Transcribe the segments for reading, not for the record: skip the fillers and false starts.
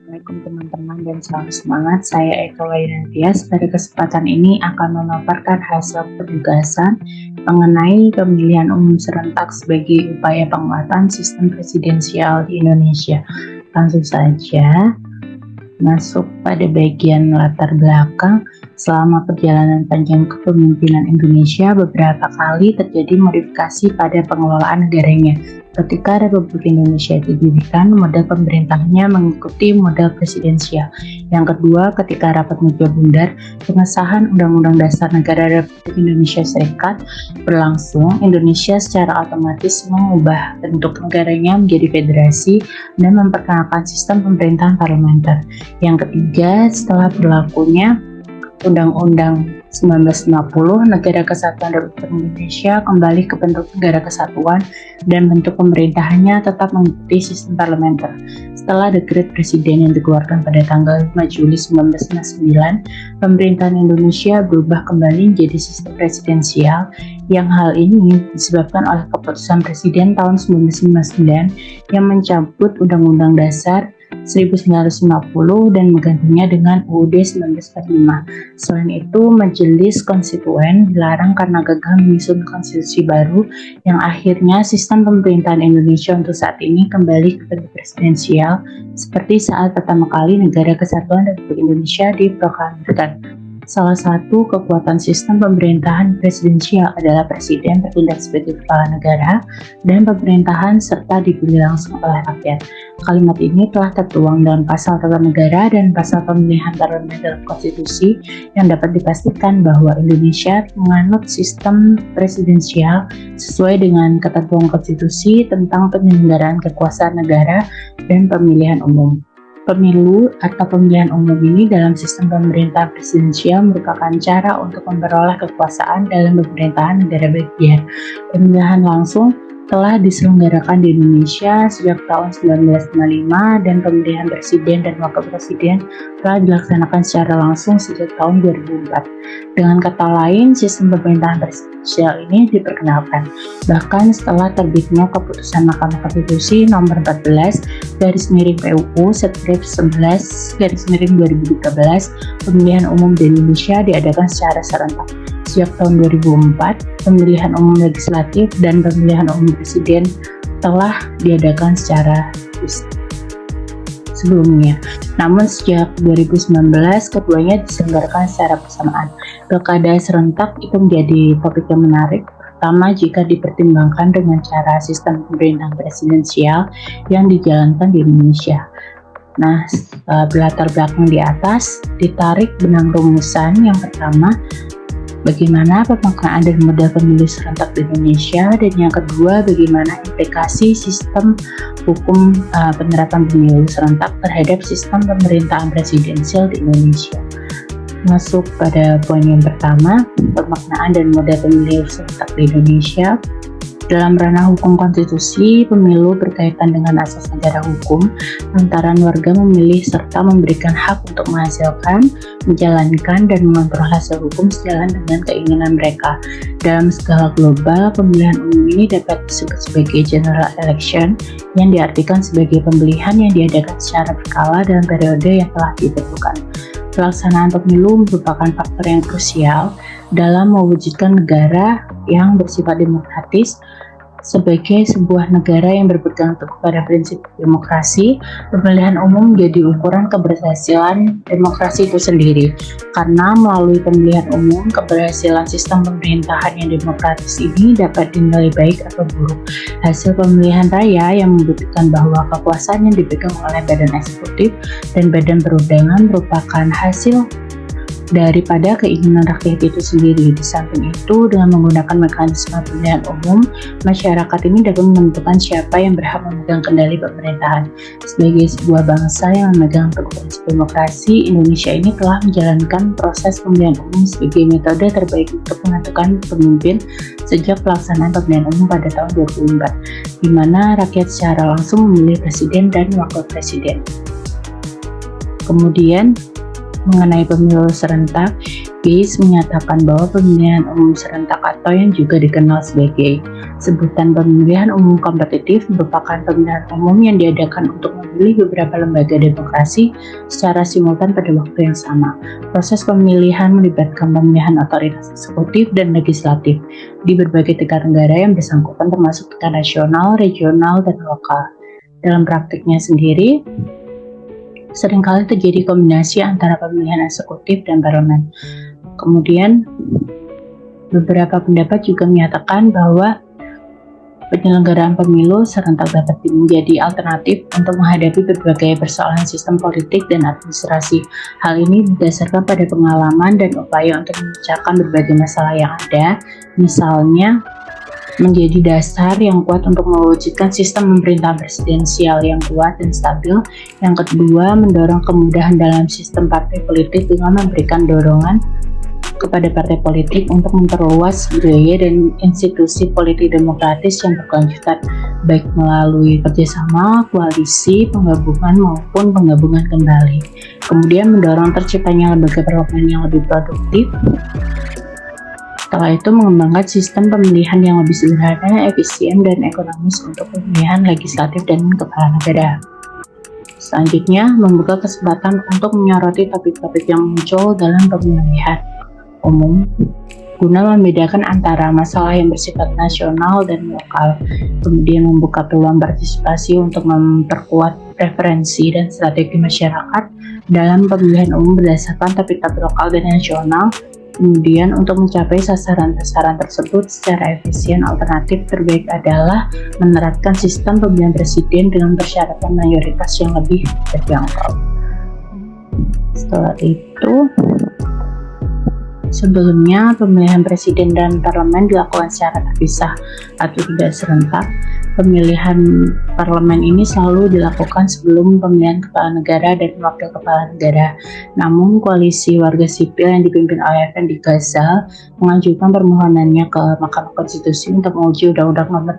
Assalamualaikum teman-teman dan salam semangat. Saya Eka Wayantias. Pada kesempatan ini akan memaparkan hasil penugasan mengenai pemilihan umum serentak sebagai upaya penguatan sistem presidensial di Indonesia. Langsung saja masuk pada bagian latar belakang. Selama perjalanan panjang kepemimpinan Indonesia, beberapa kali terjadi modifikasi pada pengelolaan negaranya. Ketika Republik Indonesia didirikan, model pemerintahnya mengikuti model presidensial. Yang kedua, ketika Rapat Muja Bundar, pengesahan Undang-Undang Dasar Negara Republik Indonesia Serikat berlangsung, Indonesia secara otomatis mengubah bentuk negaranya menjadi federasi dan memperkenalkan sistem pemerintahan parlementer. Yang ketiga, setelah berlakunya Undang-Undang 1950, Negara Kesatuan Republik Indonesia kembali ke bentuk negara kesatuan dan bentuk pemerintahannya tetap mengikuti sistem parlementer. Setelah dekret presiden yang dikeluarkan pada tanggal 5 Juli 1999, pemerintahan Indonesia berubah kembali menjadi sistem presidensial, yang hal ini disebabkan oleh keputusan presiden tahun 1999 yang mencabut Undang-Undang Dasar 1950 dan menggantinya dengan UUD 1945. Selain itu, Majelis Konstituen dilarang karena gagal menyusun konstitusi baru, yang akhirnya sistem pemerintahan Indonesia untuk saat ini kembali ke bentuk presidensial seperti saat pertama kali Negara Kesatuan Republik Indonesia diproklamirkan. Salah satu kekuatan sistem pemerintahan presidensial adalah presiden bertindak sebagai kepala negara dan pemerintahan serta dipilih langsung oleh rakyat. Kalimat ini telah tertuang dalam pasal tata negara dan pasal pemilihan parlemen dalam konstitusi, yang dapat dipastikan bahwa Indonesia menganut sistem presidensial sesuai dengan ketentuan konstitusi tentang penyelenggaraan kekuasaan negara dan pemilihan umum. Pemilu atau pemilihan umum ini dalam sistem pemerintahan presidensial merupakan cara untuk memperoleh kekuasaan dalam pemerintahan negara bagian. Pemilihan langsung telah diselenggarakan di Indonesia sejak tahun 1955 dan pemilihan presiden dan wakil presiden telah dilaksanakan secara langsung sejak tahun 2004. Dengan kata lain, sistem pemerintahan presidensial ini diperkenalkan. Bahkan setelah terbitnya keputusan Mahkamah Konstitusi nomor 14/PUU/11/2013, pemilihan umum di Indonesia diadakan secara serentak. Sejak tahun 2004, pemilihan umum legislatif dan pemilihan umum presiden telah diadakan secara sebelumnya. Namun sejak 2019, keduanya diselenggarakan secara bersamaan. Pilkada serentak itu menjadi topik yang menarik, terutama jika dipertimbangkan dengan cara sistem pemerintahan presidensial yang dijalankan di Indonesia. Nah, berlatar belakang di atas, ditarik benang rumusan. Yang pertama, bagaimana pemaknaan dan model pemilu serentak di Indonesia, dan yang kedua, bagaimana implikasi sistem hukum penerapan pemilu serentak terhadap sistem pemerintahan presidensial di Indonesia. Masuk pada poin yang pertama, pemaknaan dan model pemilu serentak di Indonesia. Dalam ranah hukum konstitusi, pemilu berkaitan dengan asas negara hukum, lantaran warga memilih serta memberikan hak untuk menghasilkan, menjalankan, dan mengontrol hasil hukum sejalan dengan keinginan mereka. Dalam skala global, pemilihan umum ini dapat disebut sebagai general election, yang diartikan sebagai pemilihan yang diadakan secara berkala dalam periode yang telah ditentukan. Pelaksanaan pemilu merupakan faktor yang krusial dalam mewujudkan negara yang bersifat demokratis. Sebagai sebuah negara yang berpegang teguh pada prinsip demokrasi, pemilihan umum menjadi ukuran keberhasilan demokrasi itu sendiri. Karena melalui pemilihan umum, keberhasilan sistem pemerintahan yang demokratis ini dapat dinilai baik atau buruk. Hasil pemilihan raya yang membuktikan bahwa kekuasaan yang dipegang oleh badan eksekutif dan badan perundangan merupakan hasil daripada keinginan rakyat itu sendiri. Di samping itu, dengan menggunakan mekanisme pemilihan umum, masyarakat ini dapat menentukan siapa yang berhak memegang kendali pemerintahan. Sebagai sebuah bangsa yang memegang teguh prinsip demokrasi, Indonesia ini telah menjalankan proses pemilihan umum sebagai metode terbaik untuk menentukan pemimpin sejak pelaksanaan pemilihan umum pada tahun 2004, di mana rakyat secara langsung memilih presiden dan wakil presiden. Kemudian, mengenai pemilu serentak, PIS menyatakan bahwa pemilihan umum serentak atau yang juga dikenal sebagai Sebutan pemilihan umum kompetitif merupakan pemilihan umum yang diadakan untuk memilih beberapa lembaga demokrasi secara simultan pada waktu yang sama. Proses pemilihan melibatkan pemilihan otoritas eksekutif dan legislatif di berbagai negara yang bersangkutan, termasuk tingkat nasional, regional, dan lokal. Dalam praktiknya sendiri, seringkali terjadi kombinasi antara pemilihan eksekutif dan parlemen. Kemudian, beberapa pendapat juga menyatakan bahwa penyelenggaraan pemilu serentak dapat menjadi alternatif untuk menghadapi berbagai persoalan sistem politik dan administrasi. Hal ini didasarkan pada pengalaman dan upaya untuk memecahkan berbagai masalah yang ada, misalnya menjadi dasar yang kuat untuk mewujudkan sistem pemerintahan presidensial yang kuat dan stabil. Yang kedua, mendorong kemudahan dalam sistem partai politik dengan memberikan dorongan kepada partai politik untuk memperluas budaya dan institusi politik demokratis yang berkelanjutan, baik melalui kerjasama, koalisi, penggabungan maupun penggabungan kembali. Kemudian mendorong terciptanya lembaga parlemen yang lebih produktif. Setelah itu mengembangkan sistem pemilihan yang lebih sederhana, efisien, dan ekonomis untuk pemilihan legislatif dan kepala negara. Selanjutnya, membuka kesempatan untuk menyoroti topik-topik yang muncul dalam pemilihan umum guna membedakan antara masalah yang bersifat nasional dan lokal, kemudian membuka peluang partisipasi untuk memperkuat preferensi dan strategi masyarakat dalam pemilihan umum berdasarkan topik-topik lokal dan nasional. Kemudian untuk mencapai sasaran-sasaran tersebut secara efisien, alternatif terbaik adalah menerapkan sistem pemilihan presiden dengan persyaratan mayoritas yang lebih terjangkau. Setelah itu, sebelumnya, pemilihan presiden dan parlemen dilakukan secara terpisah atau tidak serentak. Pemilihan parlemen ini selalu dilakukan sebelum pemilihan kepala negara dan wakil kepala negara. Namun, koalisi warga sipil yang dipimpin oleh Effendi Ghazal mengajukan permohonannya ke Mahkamah Konstitusi untuk menguji Undang-Undang Nomor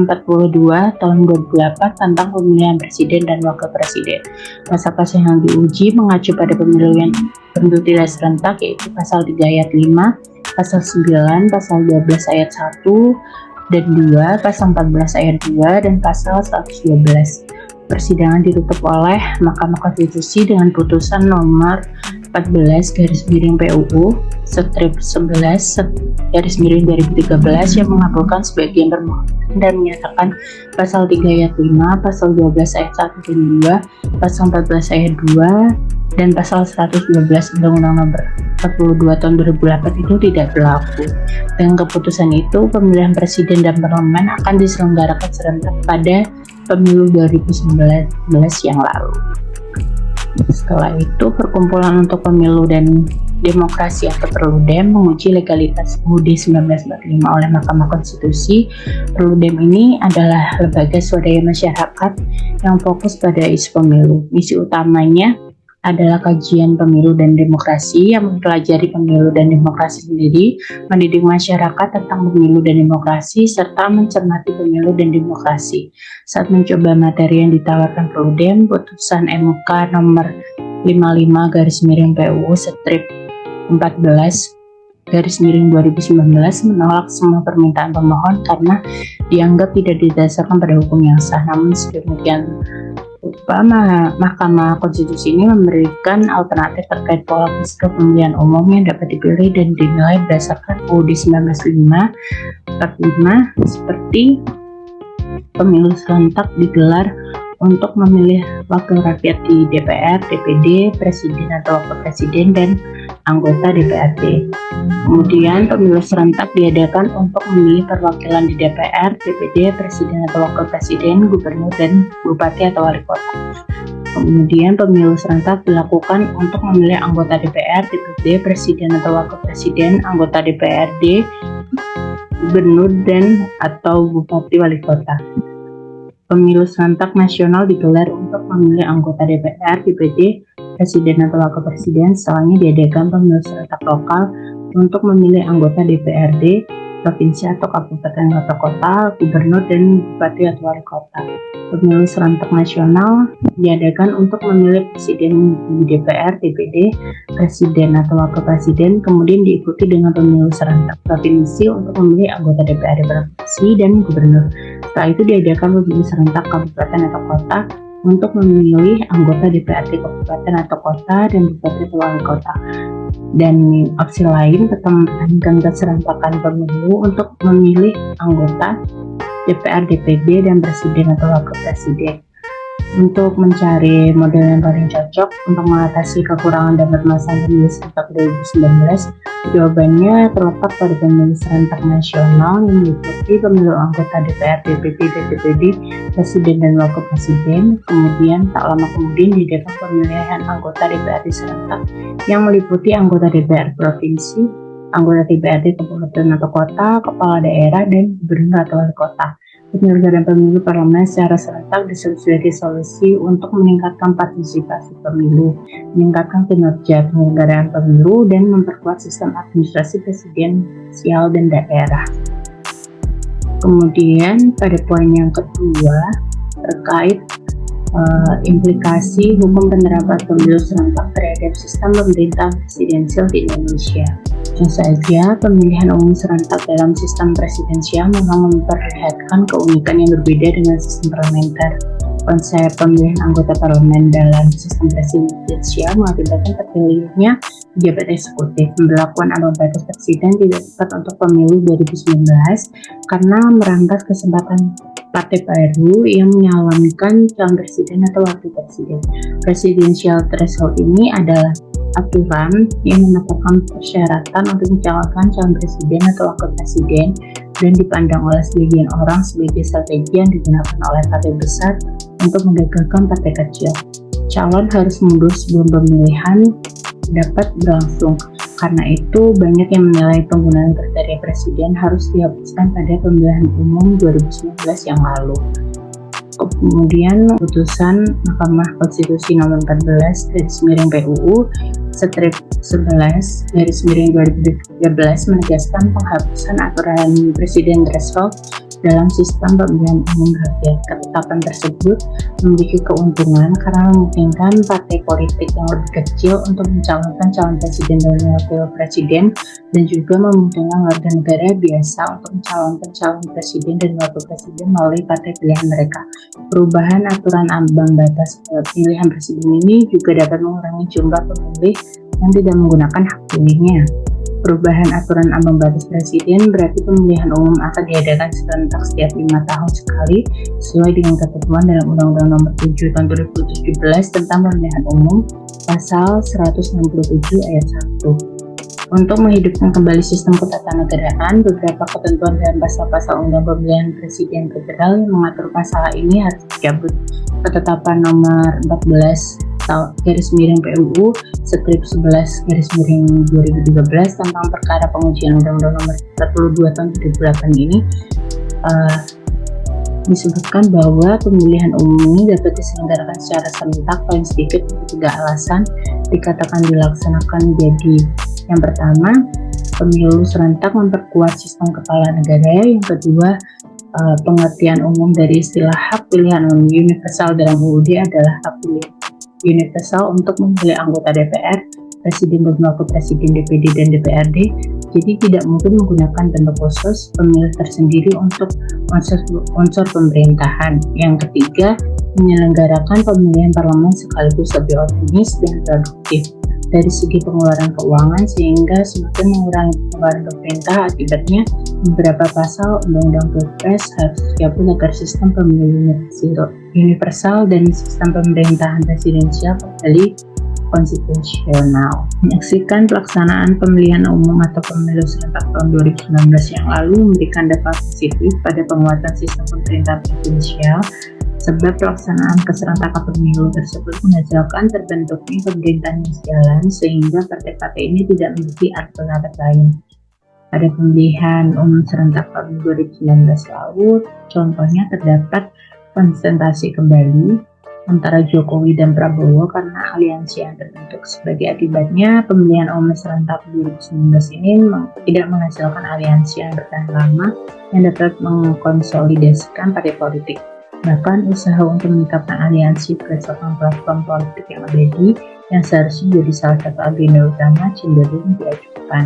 42 Tahun 2008 tentang pemilihan presiden dan wakil presiden. Pasal-pasal yang diuji mengacu pada pemilu yang tentu tidak serentak, yaitu pasal 3 ayat 5, pasal 9, pasal 12 ayat 1 dan 2, pasal 14 ayat 2, dan pasal 112. Persidangan ditutup oleh Mahkamah Konstitusi dengan putusan nomor 14 garis miring PUU strip 11 garis miring 2013 yang mengabulkan sebagian permohonan dan menyatakan pasal 3 ayat 5, pasal 12 ayat 1 dan 2, pasal 14 ayat 2, dan pasal 112 Undang-Undang Nomor 42 Tahun 2008 itu tidak berlaku. Dengan keputusan itu, pemilihan presiden dan parlemen akan diselenggarakan serentak pada pemilu 2019 yang lalu. Setelah itu, Perkumpulan untuk Pemilu dan Demokrasi atau Perludem menguji legalitas UUD 1945 oleh Mahkamah Konstitusi. Perludem ini adalah lembaga swadaya masyarakat yang fokus pada isu pemilu. Misi utamanya adalah kajian pemilu dan demokrasi yang mempelajari pemilu dan demokrasi sendiri, mendidik masyarakat tentang pemilu dan demokrasi, serta mencermati pemilu dan demokrasi. Saat mencoba materi yang ditawarkan Perludem, putusan MK nomor 55 garis miring PUU strip 14 garis miring 2019 menolak semua permintaan pemohon karena dianggap tidak didasarkan pada hukum yang sah. Namun sedemikian rupa, Mahkamah Konstitusi ini memberikan alternatif terkait pola prosedur pemilihan umum yang dapat dipilih dan dinilai berdasarkan UUD 1945 seperti pemilu serentak digelar untuk memilih wakil rakyat di DPR, DPD, presiden atau wakil presiden, dan anggota DPRD. Kemudian pemilu serentak diadakan untuk memilih perwakilan di DPR, DPD, presiden atau wakil presiden, gubernur, dan bupati atau wali kota. Kemudian pemilu serentak dilakukan untuk memilih anggota DPR, DPD, presiden atau wakil presiden, anggota DPRD, gubernur, dan atau bupati wali kota. Pemilu serentak nasional digelar untuk memilih anggota DPR, DPD, presiden atau wakil presiden. Setelahnya diadakan pemilu serentak lokal untuk memilih anggota DPRD, provinsi atau kabupaten atau kota, gubernur dan bupati atau wali kota. Pemilu serentak nasional diadakan untuk memilih presiden di DPR, DPD, presiden atau wakil presiden, kemudian diikuti dengan pemilu serentak provinsi untuk memilih anggota DPRD provinsi dan gubernur. Setelah itu diadakan pemilu serentak kabupaten atau kota untuk memilih anggota DPRD kabupaten atau kota dan bupati atau wali kota. Dan opsi lain tetap mempertahankan keserentakan pemilu untuk memilih anggota DPR, DPD, dan presiden atau wakil presiden. Untuk mencari model yang paling cocok untuk mengatasi kekurangan dan permasalahan pemilu serentak 2019, jawabannya terletak pada pemilu serentak nasional yang meliputi pemilu anggota DPR, DPD, dan DPD, presiden dan wakil presiden. Kemudian tak lama kemudian diadakan pemilihan anggota DPRD serentak yang meliputi anggota DPR provinsi, anggota DPRD kabupaten atau kota, kepala daerah, dan gubernur atau wali kota. Penyelenggaraan pemilu parlemen secara serentak disebut sebagai solusi untuk meningkatkan partisipasi pemilu, meningkatkan kinerja penyelenggaraan pemilu, dan memperkuat sistem administrasi presidensial dan daerah. Kemudian pada poin yang kedua terkait implikasi hukum penerapan pemilu serentak terhadap sistem pemerintahan presidensial di Indonesia. Tentu saja, pemilihan umum serentak dalam sistem presidensial memang memperlihatkan keunikan yang berbeda dengan sistem parlementer. Konsep pemilihan anggota parlemen dalam sistem presidensial mengakibatkan terpilihnya pejabat eksekutif. Pemberlakuan ambang batas presiden tidak tepat untuk pemilu 2019 karena merampas kesempatan partai baru yang menyalonkan calon presiden atau wakil presiden. Presidensial threshold ini adalah aturan yang menetapkan persyaratan untuk mencalonkan calon presiden atau wakil presiden dan dipandang oleh sebagian orang sebagai strategi yang digunakan oleh partai besar untuk menggagalkan partai kecil. Calon harus mundur sebelum pemilihan dapat berlangsung. Karena itu, banyak yang menilai penggunaan kriteria presiden harus dihapuskan pada pemilihan umum 2019 yang lalu. Kemudian putusan Mahkamah Konstitusi nomor 14 PUU strip 11 2013 menegaskan penghapusan aturan presiden threshold dalam sistem pemilihan umum rakyat. Ketetapan tersebut memiliki keuntungan karena memungkinkan partai politik yang lebih kecil untuk mencalonkan calon presiden dan wakil presiden, dan juga memungkinkan warga negara biasa untuk mencalonkan calon presiden dan wakil presiden melalui partai pilihan mereka. Perubahan aturan ambang batas pemilihan presiden ini juga dapat mengurangi jumlah pemilih yang tidak menggunakan hak pilihnya. Perubahan aturan ambang batas presiden berarti pemilihan umum akan diadakan serentak setiap 5 tahun sekali sesuai dengan ketentuan dalam Undang-Undang Nomor 7 Tahun 2017 tentang Pemilihan Umum Pasal 167 Ayat 1. Untuk menghidupkan kembali sistem ketatanegaraan, beberapa ketentuan dalam pasal-pasal Undang Pemilihan Presiden Federal yang mengatur masalah ini harus dicabut. Ketetapan nomor 14 PUU strip 11 2013 tentang perkara pengujian Undang-Undang Nomor 42 Tahun 2008 ini disebutkan bahwa pemilihan umum ini dapat diselenggarakan secara serentak paling sedikit untuk 3 alasan dikatakan dilaksanakan. Jadi yang pertama, pemilu serentak memperkuat sistem kepala negara. Yang kedua, pengertian umum dari istilah hak pilihan umum universal dalam UUD adalah hak pilih universal untuk memilih anggota DPR, presiden dan wakil presiden DPD dan DPRD. Jadi tidak mungkin menggunakan bentuk khusus pemilih tersendiri untuk unsur pemerintahan. Yang ketiga, menyelenggarakan pemilihan parlemen sekaligus lebih otomatis dan produktif dari segi pengeluaran keuangan, sehingga semakin mengurangi pengeluaran pemerintah. Akibatnya, beberapa pasal Undang-Undang Pilpres harus dicabut agar sistem pemilu universal dan sistem pemerintahan presidensial kembali konstitusional. Menyaksikan pelaksanaan pemilihan umum atau pemilu serentak tahun 2019 yang lalu memberikan dampak positif pada penguatan sistem pemerintahan presidensial, sebab pelaksanaan keserentakan pemilu tersebut menghasilkan terbentuknya pemerintahan yang sejalan, sehingga partai-partai ini tidak memiliki alternatif lain. Pada pemilihan umum serentak tahun 2019 lalu, contohnya terdapat konsentrasi kembali antara Jokowi dan Prabowo karena aliansi yang terbentuk sebagai akibatnya pemilihan umum serentak 2019 ini tidak menghasilkan aliansi yang bertahan lama yang dapat mengkonsolidasikan partai politik. Bahkan usaha untuk menetapkan aliansi berdasarkan platform politik yang abadi yang seharusnya jadi salah satu agenda utama cenderung diajukan.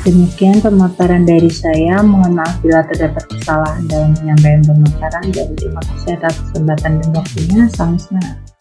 Demikian pemaparan dari saya. Mohon maaf bila terdapat kesalahan dalam penyampaian pemaparan. Terima kasih atas kesempatan dan waktunya. Salam semangat.